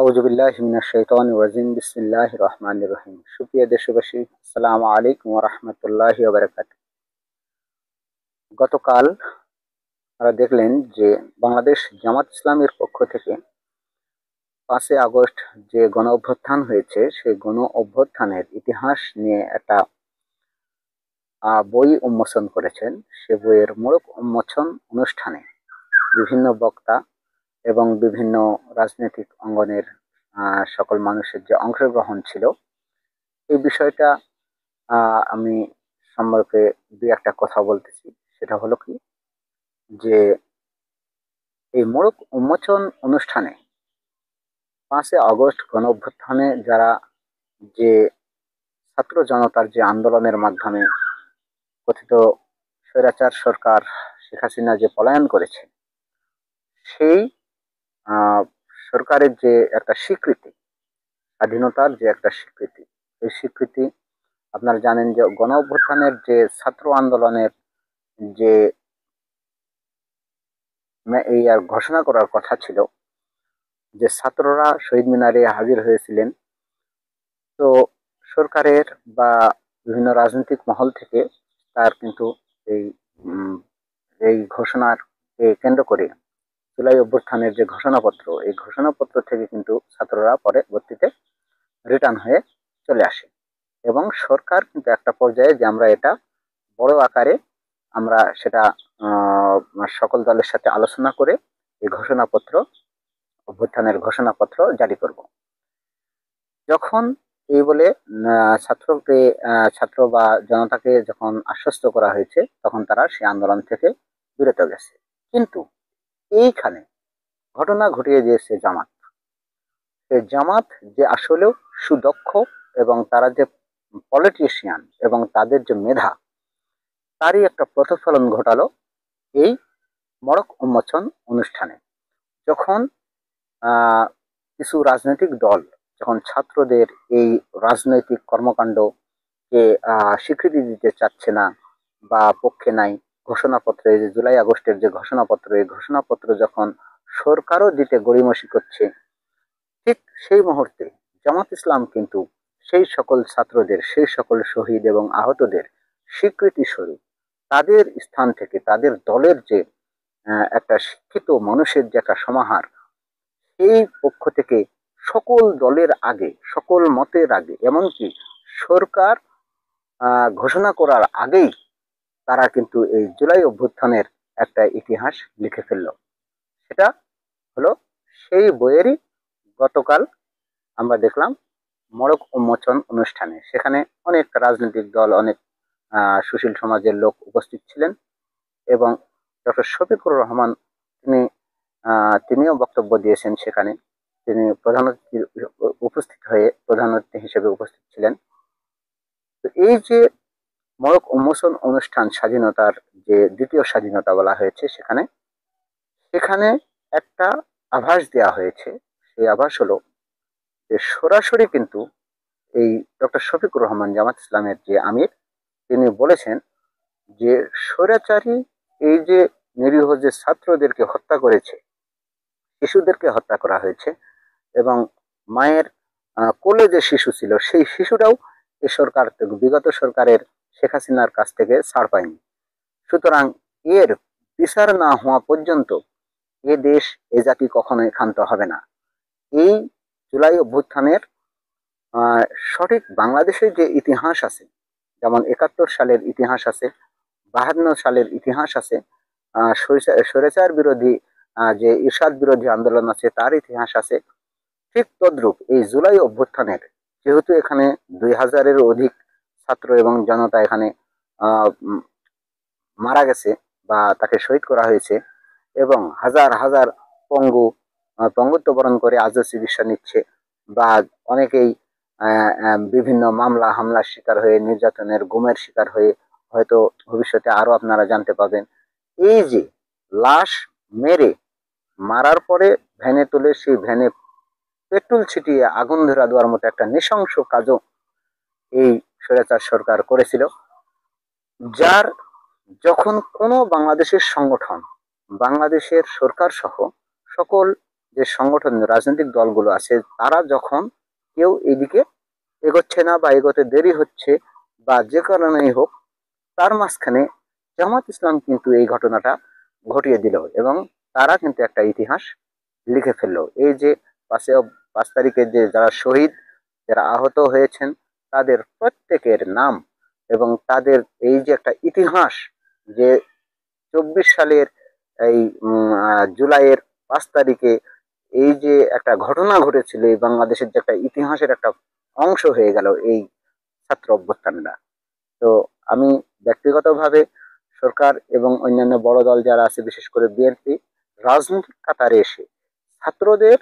আউযু বিল্লাহি মিনাশ শাইতানির রাজিম বিসমিল্লাহির রহমানির রহিম। সুপ্রিয় দেশবাসী, আসসালামু আলাইকুম ওয়া রাহমাতুল্লাহি ওয়া বারাকাতুহু। গতকাল আপনারা দেখলেন যে বাংলাদেশ জামাত ইসলামীর পক্ষ থেকে 5ই আগস্ট যে গণ অভ্যুত্থান হয়েছে সেই গণ অভ্যুত্থানের ইতিহাস নিয়ে একটা বই উন্মোচন করেছেন। সে বইয়ের মোড়ক উন্মোচন অনুষ্ঠানে বিভিন্ন বক্তা এবং বিভিন্ন রাজনৈতিক অঙ্গনের সকল মানুষের যে অংশগ্রহণ ছিল, এই বিষয়টা আমি সম্পর্কে দুই একটা কথা বলতেছি। সেটা হলো কি, যে এই মোড়ক উন্মোচন অনুষ্ঠানে 5ই আগস্ট গণ অভ্যুত্থানে যারা যে ছাত্র জনতার যে আন্দোলনের মাধ্যমে কথিত স্বৈরাচার সরকার শেখ হাসিনা যে পলায়ন করেছে, সেই আহ, সরকারের যে একটা স্বীকৃতি, স্বাধীনতার যে একটা স্বীকৃতি, এই স্বীকৃতি আপনারা জানেন যে গণ অভ্যুত্থানের যে ছাত্র আন্দোলনের যে এই আর ঘোষণা করার কথা ছিল, যে ছাত্ররা শহীদ মিনারে হাজির হয়েছিলেন। তো সরকারের বা বিভিন্ন রাজনৈতিক মহল থেকে তার কিন্তু এই উম, এই ঘোষণার কেন্দ্র করে জুলাই অভ্যুত্থানের যে ঘোষণাপত্র, এই ঘোষণাপত্র থেকে কিন্তু ছাত্ররা পরবর্তীতে রিটার্ন হয়ে চলে আসে এবং সরকার কিন্তু একটা পর্যায়ে যে আমরা এটা বড় আকারে আমরা সেটা সকল দলের সাথে আলোচনা করে এই ঘোষণাপত্র, অভ্যুত্থানের ঘোষণাপত্র জারি করব। যখন এই বলে ছাত্র বা জনতাকে যখন আশ্বস্ত করা হয়েছে, তখন তারা সেই আন্দোলন থেকে বিরত গেছে। কিন্তু এইখানে ঘটনা ঘটিয়ে দিয়েছে জামাত। এই জামাত যে আসলেও সুদক্ষ এবং তারা যে পলিটিশিয়ান এবং তাদের যে মেধা, তারই একটা প্রতিফলন ঘটালো এই মড়ক উন্মোচন অনুষ্ঠানে। যখন আহ, কিছু রাজনৈতিক দল যখন ছাত্রদের এই রাজনৈতিক কর্মকাণ্ডকে স্বীকৃতি দিতে চাচ্ছে না বা পক্ষে নাই, ঘোষণাপত্রে যে জুলাই আগস্টের যে ঘোষণাপত্র, এই ঘোষণাপত্র যখন সরকারও দিতে গড়িমসি করছে, ঠিক সেই মুহূর্তে জামাত ইসলাম কিন্তু সেই সকল ছাত্রদের, সেই সকল শহীদ এবং আহতদের স্বীকৃতি স্বরূপ তাদের স্থান থেকে তাদের দলের যে একটা শিক্ষিত মানুষের যে একটা সমাহার, এই পক্ষ থেকে সকল দলের আগে, সকল মতের আগে, এমনকি সরকার ঘোষণা করার আগেই তারা কিন্তু এই জুলাই অভ্যুত্থানের একটা ইতিহাস লিখে ফেলল। সেটা হলো সেই বইয়েরই গতকাল আমরা দেখলাম মোড়ক উন্মোচন অনুষ্ঠানে। সেখানে অনেক রাজনৈতিক দল, অনেক সুশীল সমাজের লোক উপস্থিত ছিলেন এবং ডক্টর শফিকুর রহমান তিনি তিনিও বক্তব্য দিয়েছেন সেখানে। তিনি প্রধান অতিথি উপস্থিত হয়ে প্রধান অতিথি হিসেবে উপস্থিত ছিলেন। তো এই যে মোড়ক উন্মোচন অনুষ্ঠান, স্বাধীনতার যে দ্বিতীয় স্বাধীনতা বলা হয়েছে, সেখানে সেখানে একটা আভাস দেওয়া হয়েছে। সেই আভাস হলো যে সরাসরি কিন্তু এই ডক্টর শফিকুর রহমান, জামাত ইসলামের যে আমির, তিনি বলেছেন যে স্বৈরাচারী এই যে নিরীহ যে ছাত্রদেরকে হত্যা করেছে, শিশুদেরকে হত্যা করা হয়েছে এবং মায়ের কোলে যে শিশু ছিল, সেই শিশুরাও এই সরকার থেকে, বিগত সরকারের শেখ হাসিনার কাছ থেকে ছাড় পায়নি। সুতরাং এর বিচার না হওয়া পর্যন্ত এ দেশ, এ জাতি কখনোই ক্ষান্ত হবে না। এই জুলাই অভ্যুত্থানের আহ, সঠিক বাংলাদেশের যে ইতিহাস আছে, যেমন 71 সালের ইতিহাস আছে, 52 সালের ইতিহাস আছে, স্বৈরাচার বিরোধী যে ইরশাদ বিরোধী আন্দোলন আছে তার ইতিহাস আছে, ঠিক তদ্রূপ এই জুলাই অভ্যুত্থানের, যেহেতু এখানে 2000-এরও অধিক ছাত্র এবং জনতা এখানে মারা গেছে বা তাকে শহীদ করা হয়েছে এবং হাজার হাজার পঙ্গু পঙ্গুত্ব বরণ করে আজও চিকিৎসা নিচ্ছে বা অনেকেই বিভিন্ন মামলা হামলার শিকার হয়ে, নির্যাতনের গুমের শিকার হয়ে হয়তো ভবিষ্যতে আরো আপনারা জানতে পাবেন। এই যে লাশ মেরে মারার পরে ভ্যানে তুলে সেই ভ্যানে পেট্রোল ছিটিয়ে আগুন ধরা দেওয়ার মতো একটা নৃশংস কাজও এই স্বৈরাচার সরকার করেছিল, যার যখন কোনো বাংলাদেশের সংগঠন, বাংলাদেশের সরকার সহ সকল যে সংগঠন রাজনৈতিক দলগুলো আছে তারা যখন কেউ এদিকে এগোচ্ছে না বা এগোতে দেরি হচ্ছে বা যে কারণেই হোক, তার মাঝখানে জামাত ইসলাম কিন্তু এই ঘটনাটা ঘটিয়ে দিল এবং তারা কিন্তু একটা ইতিহাস লিখে ফেললো। এই যে 5 তারিখে যে যারা শহীদ, যারা আহত হয়েছেন, তাদের প্রত্যেকের নাম এবং তাদের এই যে একটা ইতিহাস, যে 24 সালের এই জুলাইয়ের 5 তারিখে এই যে একটা ঘটনা ঘটেছিল, এই বাংলাদেশের যে একটা ইতিহাসের একটা অংশ হয়ে গেল এই ছাত্র অভ্যুত্থানটা। তো আমি ব্যক্তিগতভাবে সরকার এবং অন্যান্য বড় দল যারা আছে, বিশেষ করে বিএনপি, রাজনৈতিক কাতারে এসে ছাত্রদের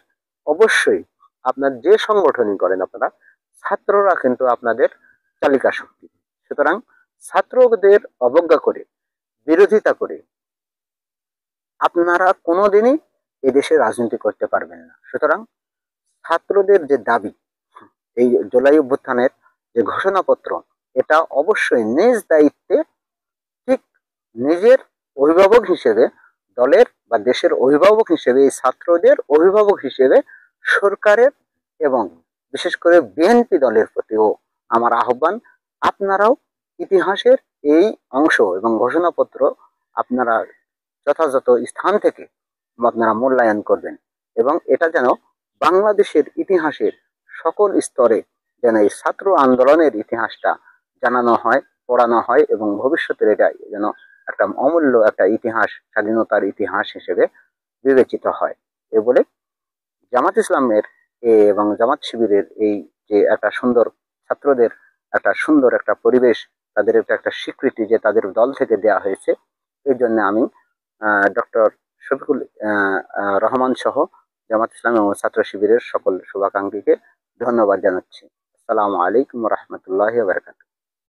অবশ্যই, আপনার যে সংগঠনই করেন আপনারা, ছাত্ররা কিন্তু আপনাদের চালিকা শক্তি। সুতরাং ছাত্রদের অবজ্ঞা করে, বিরোধিতা করে আপনারা কোনোদিনই এদেশে রাজনীতি করতে পারবেন না। সুতরাং ছাত্রদের যে দাবি, এই জুলাই অভ্যুত্থানের যে ঘোষণাপত্র, এটা অবশ্যই নিজ দায়িত্বে, ঠিক নিজের অভিভাবক হিসেবে, দলের বা দেশের অভিভাবক হিসেবে, এই ছাত্রদের অভিভাবক হিসেবে সরকারের এবং বিশেষ করে বিএনপি দলের প্রতিও আমার আহ্বান, আপনারাও ইতিহাসের এই অংশ এবং ঘোষণাপত্র আপনারা যথাযথ স্থান থেকে আপনারা মূল্যায়ন করবেন এবং এটা যেন বাংলাদেশের ইতিহাসের সকল স্তরে যেন এই ছাত্র আন্দোলনের ইতিহাসটা জানানো হয়, পড়ানো হয় এবং ভবিষ্যতের এটা যেন একটা অমূল্য একটা ইতিহাস, স্বাধীনতার ইতিহাস হিসেবে বিবেচিত হয়। এ বলে জামাত ইসলামের এবং জামাত শিবিরের এই যে একটা সুন্দর ছাত্রদের একটা সুন্দর একটা পরিবেশ, তাদের একটা স্বীকৃতি যে তাদের দল থেকে দেয়া হয়েছে, এই জন্য আমি ডক্টর শফিকুল রহমান সহ জামাত ইসলাম এবং ছাত্র শিবিরের সকল শুভাকাঙ্ক্ষীকে ধন্যবাদ জানাচ্ছি। আসসালামু আলাইকুম রহমতুল্লাহ বারকাত।